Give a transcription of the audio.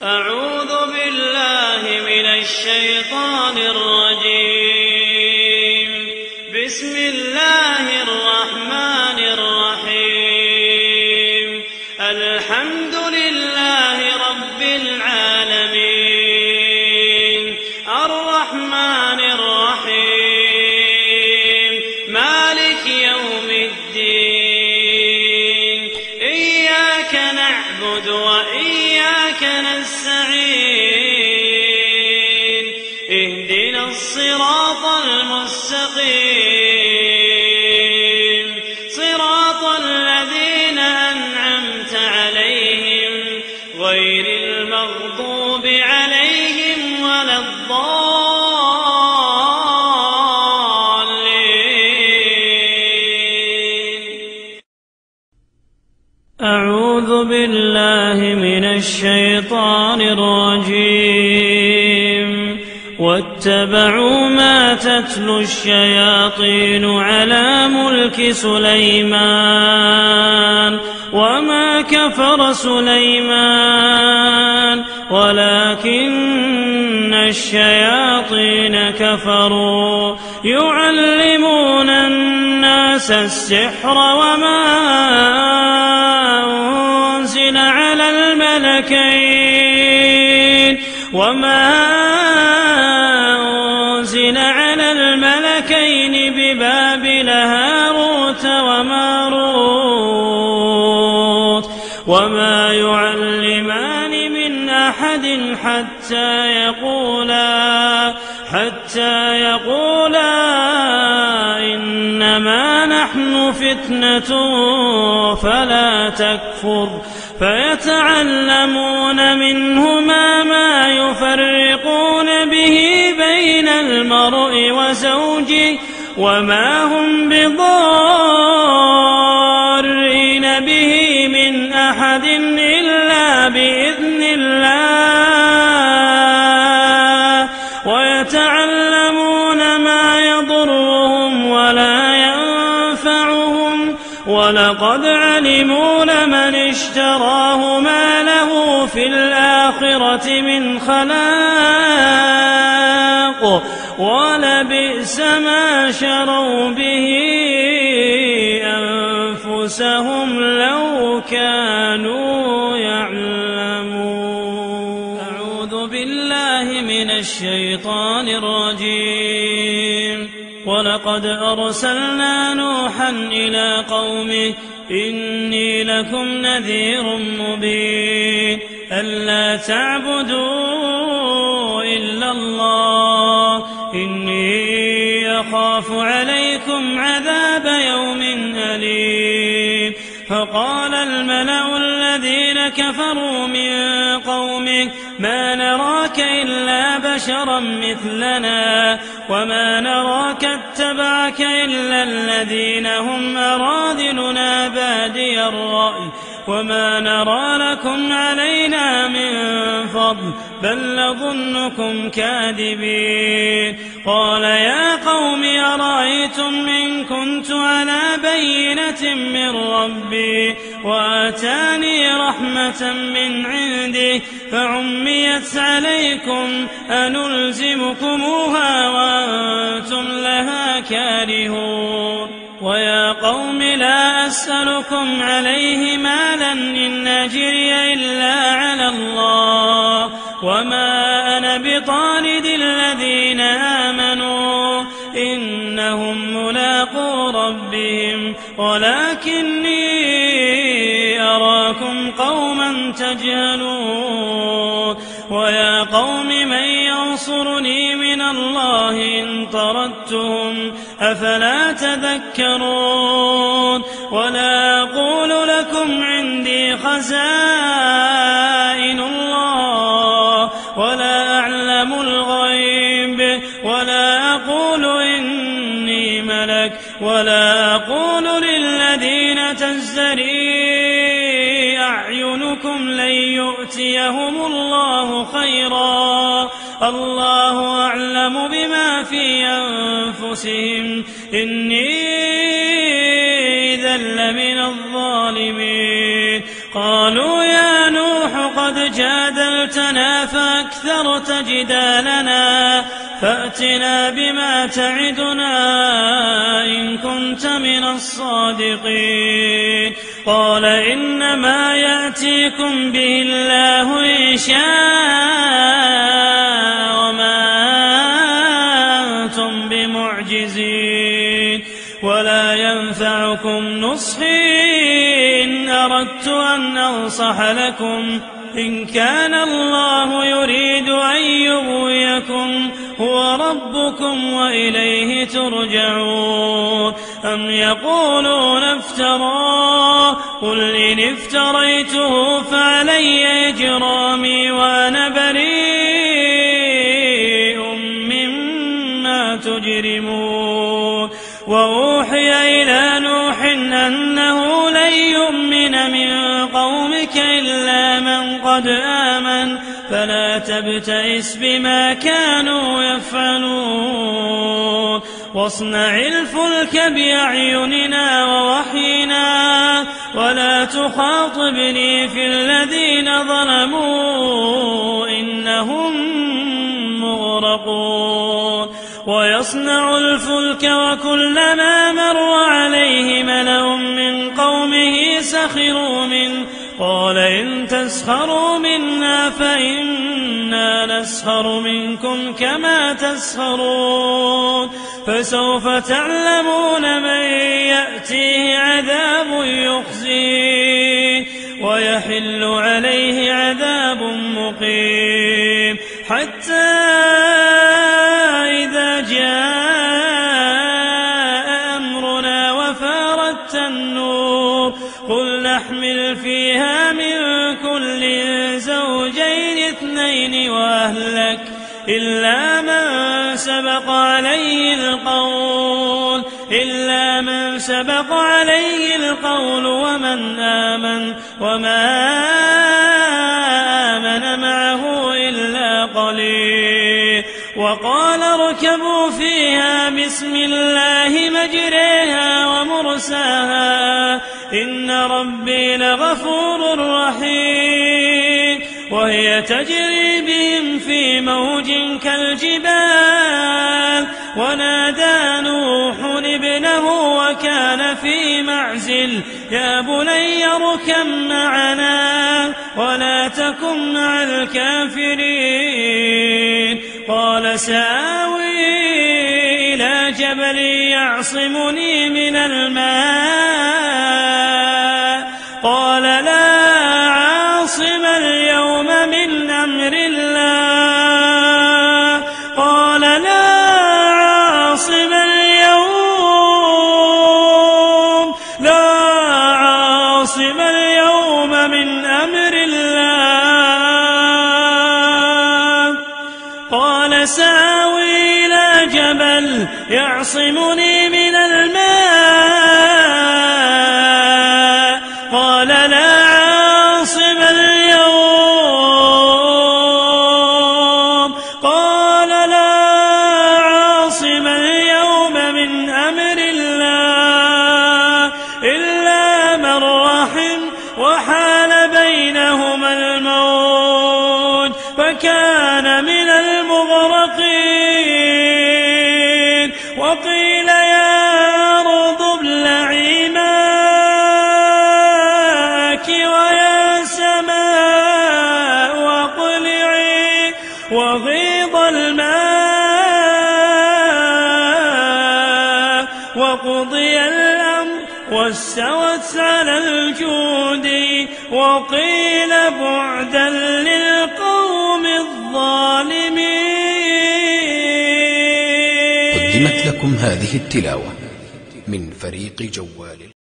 أعوذ بالله من الشيطان الرجيم. بسم الله الرحمن الرحيم. الحمد لله رب العالمين الرحمن الرحيم مالك يوم الدين إياك نعبد وإياك نستعين اهدنا الصراط المستقيم صراط الذين أنعمت عليهم غير المغضوب عليهم ولا الضالين. أعوذ بالله من الشيطان الرجيم. واتبعوا ما تتلو الشياطين على ملك سليمان وما كفر سليمان ولكن الشياطين كفروا يعلمون الناس السحر وما أنزل على الملكين ببابل هاروت وماروت وما يعلمان من أحد حتى يقولا إنما نحن فتنة فلا تكفر فيتعلمون منهما ما يفرقون به بين المرء وزوجه وما هم بضارين به من أحد إلا بإذن الله ويتعلمون ما يضرهم ولا ينفعهم ولقد علموا لمن اشتراه ما له في الآخرة من خلاق ولبئس ما شروا به أنفسهم لو كانوا يعلمون. أعوذ بالله من الشيطان الرجيم. ولقد أرسلنا نوحا إلى قومه إني لكم نذير مبين ألا تعبدوا إلا الله إني أخاف عليكم عذاب يوم أليم. فقال الملأ الذين كفروا من قومه ما نراك إلا بشرا مثلنا وما نراك اتبعك إلا الذين هم أراذلنا بادي الرأي وما نرى لكم علينا من فضل بل نظنكم كاذبين. قال يا قوم أرأيتم إن كنت على بينة من ربي وآتاني رحمة من عنده فعميت عليكم أنلزمكموها وأنتم لها كارهون. ويا قوم لا أسألكم عليه مالا إن أجري إلا على الله وما أنا بطارد الذين آمنوا إنهم ملاقو ربهم ولكني أراكم قوما تجهلون. ويا قوم من ينصرني من الله إن طردتهم أفلا تذكرون. ولا أقول لكم عندي خزائن الله ولا أعلم الغيب ولا أقول إني ملك ولا أقول للذين تزدري أعينكم لن يؤتيهم الله خيرا الله أعلم بما في أنفسهم إني إذا لمن الظالمين. قالوا يا نوح قد قد جادلتنا فأكثرت جدالنا فأتنا بما تعدنا إن كنت من الصادقين. قال إنما يأتيكم به الله إن شاء وما أنتم بمعجزين ولا ينفعكم نصحي إن أردت أن أنصح لكم إن كان الله يريد أن يغويكم هو ربكم وإليه ترجعون. أم يقولون افتراه قل إن افتريته فعلي إجرامي وأنا بريء مما تجرمون. وأوحي إلى نوح أنه لن يؤمن من قومك إلا من قد آمن فلا تبتئس بما كانوا يفعلون. واصنع الفلك بأعيننا ووحينا ولا تخاطبني في الذين ظلموا إنهم مغرقون. ويصنع الفلك وكلما مر عليه ملأ من قومه سخروا منه قال إن تسخروا منا فإنا نسخر منكم كما تسخرون. فسوف تعلمون من يأتيه عذاب يخزيه ويحل عليه عذاب مقيم. حتى إذا جاء أمرنا وفارت النور قل نحمل فيها من كل زوجين اثنين وأهلك إلا من سبق عليه القول ومن آمن وما آمن معه إلا قليل. وقال اركبوا فيها بسم الله مجريها ومرساها إن ربي لغفور رحيم. وهي تجري بهم في موج كالجبال ونادى نوح ابنه وكان في معزل يا بني اركب معنا ولا تكن مع الكافرين. قال سآوي إلى جبل يعصمني من الماء قال لا عاصم اليوم من أمر الله قال لا عاصم اليوم من أمر الله. قال سآوي إلى جبل يعصمني من الماء قال لا عاصم اليوم من أمر الله إلا من رحم وحال بينهما الموج فكان من المغرقين. وقيل يا أرض ابلعي ماءك ويا سماء واقلعي وغيض الماء وقضي الأمر واستوت على الجود وقيل بعدا للقوم الظالمين. قدمت لكم هذه التلاوة من فريق جوال.